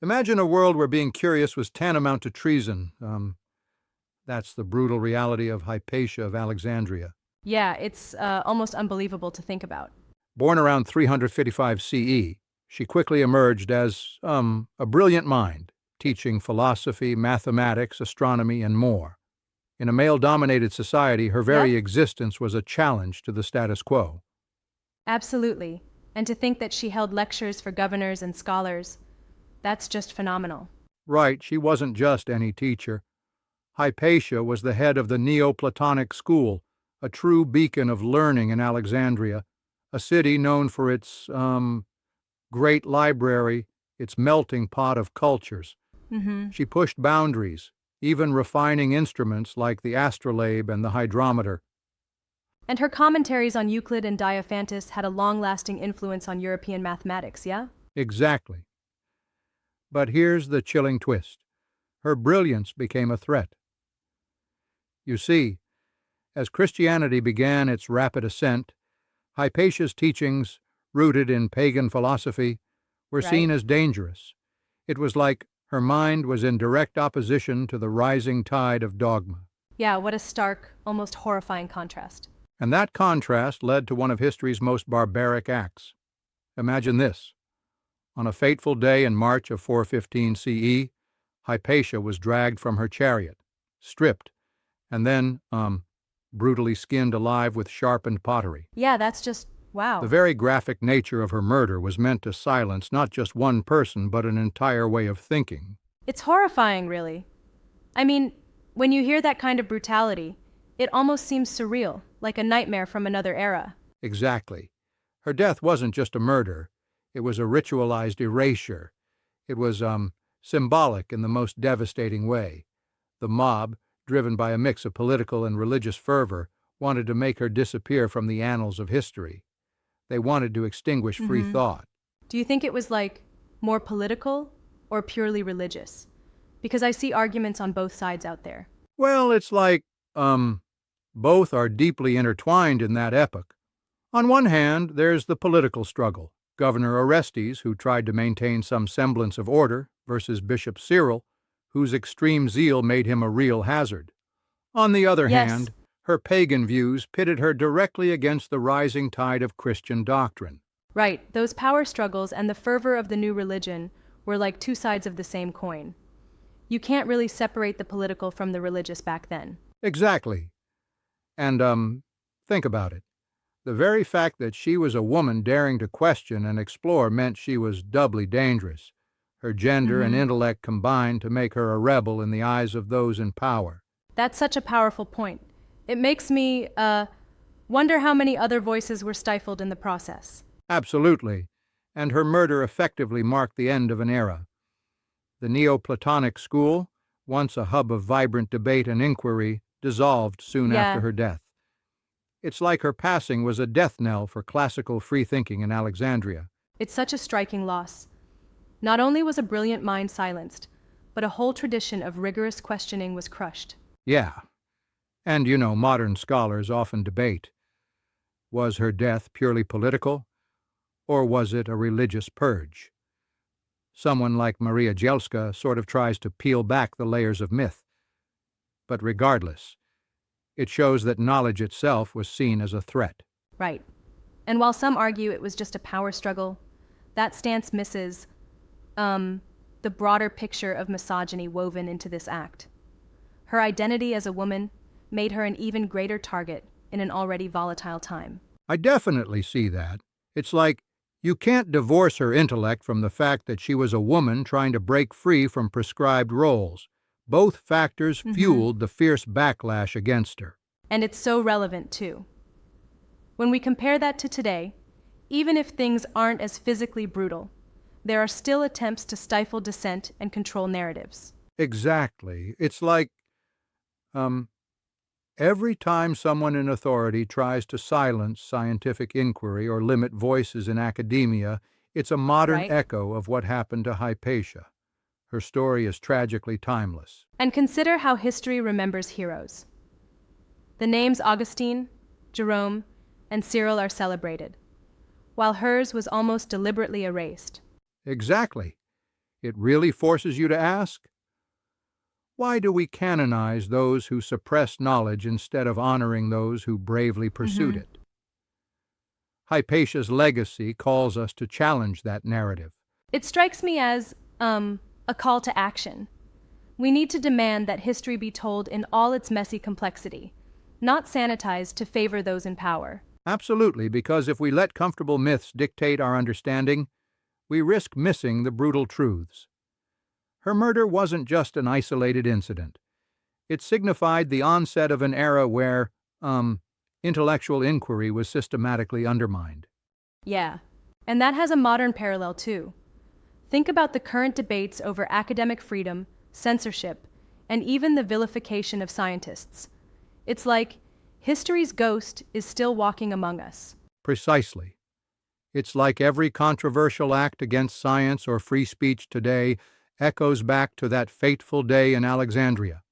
Imagine a world where being curious was tantamount to treason. That's the brutal reality of Hypatia of Alexandria. Yeah, it's almost unbelievable to think about. Born around 355 CE, she quickly emerged as a brilliant mind, teaching philosophy, mathematics, astronomy, and more. In a male-dominated society, her very Yep, existence was a challenge to the status quo. absolutely. And to think that she held lectures for governors and scholars, that's just phenomenal. Right, she wasn't just any teacher. Hypatia was the head of the Neoplatonic school, a true beacon of learning in Alexandria, a city known for its, great library, its melting pot of cultures. Mm-hmm. She pushed boundaries, even refining instruments like the astrolabe and the hydrometer. And her commentaries on Euclid and Diophantus had a long-lasting influence on European mathematics, yeah? Exactly. But here's the chilling twist. Her brilliance became a threat. You see, as Christianity began its rapid ascent, Hypatia's teachings, rooted in pagan philosophy, were Right? seen as dangerous. It was like her mind was in direct opposition to the rising tide of dogma. Yeah, what a stark, almost horrifying contrast. And that contrast led to one of history's most barbaric acts. Imagine this. On a fateful day in March of 415 CE, Hypatia was dragged from her chariot, stripped, and then, brutally skinned alive with sharpened pottery. Yeah, that's just, The wow. very graphic nature of her murder was meant to silence not just one person, but an entire way of thinking. It's horrifying, really. I mean, when you hear that kind of brutality, it almost seems surreal, like a nightmare from another era. Exactly. Her death wasn't just a murder, it was a ritualized erasure. It was, symbolic in the most devastating way. The mob, driven by a mix of political and religious fervor, wanted to make her disappear from the annals of history. They wanted to extinguish free Mm-hmm. thought. Do you think it was like more political or purely religious? Because I see arguments on both sides out there. Well, it's like, both are deeply intertwined in that epoch. On one hand, there's the political struggle. Governor Orestes, who tried to maintain some semblance of order, versus Bishop Cyril, whose extreme zeal made him a real hazard. On the other Yes, hand, her pagan views pitted her directly against the rising tide of Christian doctrine. right. Those power struggles and the fervor of the new religion were like two sides of the same coin. You can't really separate the political from the religious back then. Exactly. And, think about it. The very fact that she was a woman daring to question and explore meant she was doubly dangerous. Her gender and Mm-hmm. intellect combined to make her a rebel in the eyes of those in power. That's such a powerful point. It makes me, wonder how many other voices were stifled in the process. Absolutely. And her murder effectively marked the end of an era. The Neoplatonic school, once a hub of vibrant debate and inquiry, dissolved soon after Yeah, her death. It's like her passing was a death knell for classical free-thinking in Alexandria. it's such a striking loss. Not only was a brilliant mind silenced, but a whole tradition of rigorous questioning was crushed. Yeah. And, modern scholars often debate. Was her death purely political, or was it a religious purge? Someone like Maria Jelska sort of tries to peel back the layers of myth. But regardless, it shows that knowledge itself was seen as a threat. Right. And while some argue it was just a power struggle, that stance misses, the broader picture of misogyny woven into this act. Her identity as a woman made her an even greater target in an already volatile time. I definitely see that. It's like you can't divorce her intellect from the fact that she was a woman trying to break free from prescribed roles. Both factors Mm-hmm. fueled the fierce backlash against her. And it's so relevant, too. When we compare that to today, even if things aren't as physically brutal, there are still attempts to stifle dissent and control narratives. Exactly. It's like, every time someone in authority tries to silence scientific inquiry or limit voices in academia, it's a modern Right? echo of what happened to Hypatia. Her story is tragically timeless. And consider how history remembers heroes. The names Augustine, Jerome, and Cyril are celebrated, while hers was almost deliberately erased. Exactly. it really forces you to ask, why do we canonize those who suppress knowledge instead of honoring those who bravely pursued it? Hypatia's legacy calls us to challenge that narrative. It strikes me as a call to action. We need to demand that history be told in all its messy complexity, not sanitized to favor those in power. Absolutely, because if we let comfortable myths dictate our understanding, we risk missing the brutal truths. Her murder wasn't just an isolated incident. It signified the onset of an era where, intellectual inquiry was systematically undermined. Yeah, and that has a modern parallel too. Think about the current debates over academic freedom, censorship, and even the vilification of scientists. It's like history's ghost is still walking among us. Precisely. It's like every controversial act against science or free speech today echoes back to that fateful day in Alexandria.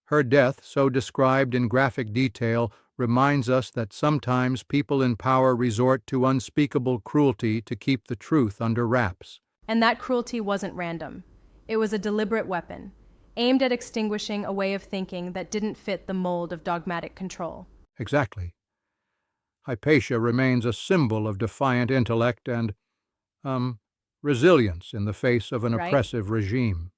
Her death, so described in graphic detail, reminds us that sometimes people in power resort to unspeakable cruelty to keep the truth under wraps. And that cruelty wasn't random. It was a deliberate weapon, aimed at extinguishing a way of thinking that didn't fit the mold of dogmatic control. Exactly. Hypatia remains a symbol of defiant intellect and, resilience in the face of an Right? oppressive regime.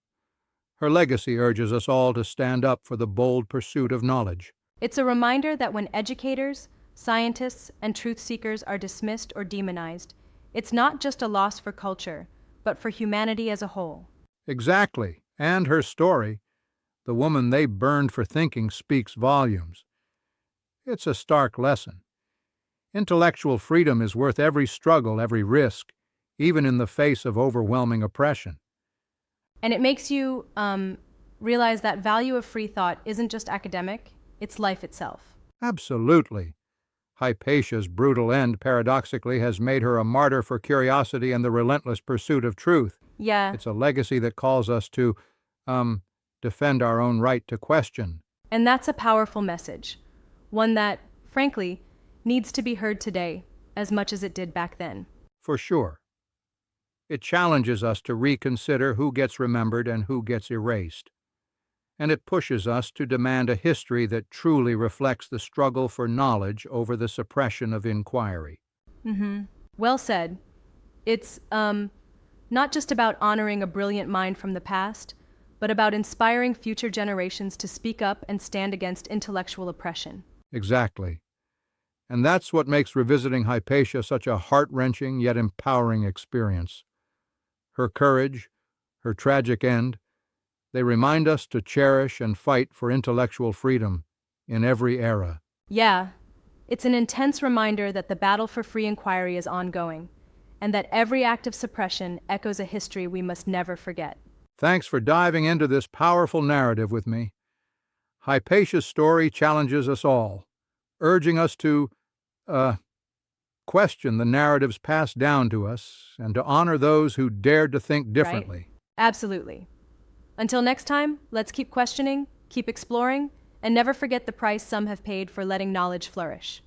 Her legacy urges us all to stand up for the bold pursuit of knowledge. It's a reminder that when educators, scientists, and truth seekers are dismissed or demonized, it's not just a loss for culture, but for humanity as a whole. Exactly. And her story, the woman they burned for thinking, speaks volumes. It's a stark lesson. Intellectual freedom is worth every struggle, every risk, even in the face of overwhelming oppression. And it makes you realize that value of free thought isn't just academic, it's life itself. Absolutely. Hypatia's brutal end, paradoxically, has made her a martyr for curiosity and the relentless pursuit of truth. Yeah, It's a legacy that calls us to, defend our own right to question. and that's a powerful message. One that, frankly, needs to be heard today as much as it did back then. For sure. It challenges us to reconsider who gets remembered and who gets erased. And it pushes us to demand a history that truly reflects the struggle for knowledge over the suppression of inquiry. Well said. It's not just about honoring a brilliant mind from the past, but about inspiring future generations to speak up and stand against intellectual oppression. Exactly. And that's what makes revisiting Hypatia such a heart-wrenching yet empowering experience. Her courage, her tragic end, they remind us to cherish and fight for intellectual freedom in every era. Yeah, it's an intense reminder that the battle for free inquiry is ongoing, and that every act of suppression echoes a history we must never forget. Thanks for diving into this powerful narrative with me. Hypatia's story challenges us all, urging us to, question the narratives passed down to us and to honor those who dared to think differently. Right? Absolutely. Until next time, let's keep questioning, keep exploring, and never forget the price some have paid for letting knowledge flourish.